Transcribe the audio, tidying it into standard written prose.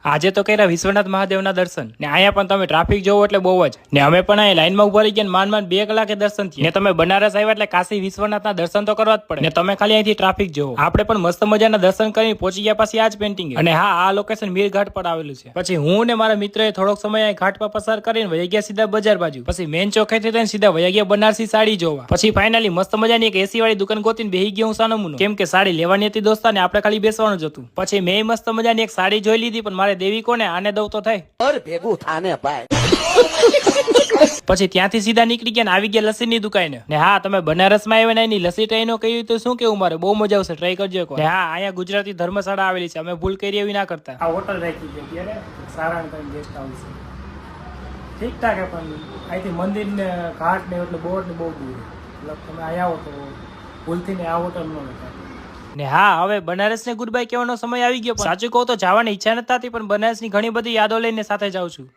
આજે તો કર્યા વિશ્વનાથ મહાદેવના દર્શન ને અહીંયા પણ તમે ટ્રાફિક જોવો એટલે બહુ જ ને અમે પણ અહીં લાઈનમાં ઉભા રહી ગયા માંડ 2 કલાકે દર્શન થયા ને તમે બનારસ આવ્યા એટલે કાશી વિશ્વનાથના દર્શન તો કરવા જ પડે ને તમે ખાલી અહીંથી ટ્રાફિક જોવો આપણે પણ મસ્ત મજાના દર્શન કરીને પહોંચી ગયા પછી આ જ પેન્ટિંગ અને હા આ લોકેશન મીર ઘાટ પર આવેલું છે પછી હું ને મારા મિત્રએ થોડોક સમય અહીં ઘાટ પર પસાર કરીને વહી ગયા સીધા બજાર બાજુ પછી મેન ચોકથી થઈને સીધા વહી ગયા બનારસી સાડી જોવા પછી ફાઇનલી મસ્ત મજાની એક એસી વાળી દુકાન ગોતીને બેહી ગયો હું સાનોમુનો કેમ કે સાડી લેવાની હતી દોસ્તા ને આપણે ખાલી બેસવાનું જ હતું પછી મેં મસ્ત મજાની એક સાડી જોઈ લીધી પણ મારે દેવી કોને આને દઉં તો થાય ભેગું થાને ભાઈ પછી ત્યાંથી સીધા નીકળી ગયા ને આવી ગયા લસ્સી ની દુકાને ને હા તમે બનારસ માં આવ્યા ને એની લસ્સી ટ્રાય નો કહ્યું તો શું કેવું મારે બહુ મજા આવશે ટ્રાય કરજો ને હા અહીંયા ગુજરાતી ધર્મશાળા આવેલી છે અમે ભૂલ કરી એવી ના કરતા આ હોટલ રાખી છે અત્યારે સારા ગેસ્ટ હાઉસ ઠીક ઠાક પણ અહીંથી મંદિર ને ઘાટ ને એટલે બોર્ડ ને બહુ દૂર એટલે તમે અહીંયા આવો તો ભૂલથી ને આ હોટલ નો ને હા હવે બનારસ ને ગુડ બાય કહેવાનો સમય આવી ગયો સાચું કહું તો જવાની ઈચ્છા નથી થતી પણ બનારસ ની ઘણી બધી યાદો લઈને સાથે જાઉં છું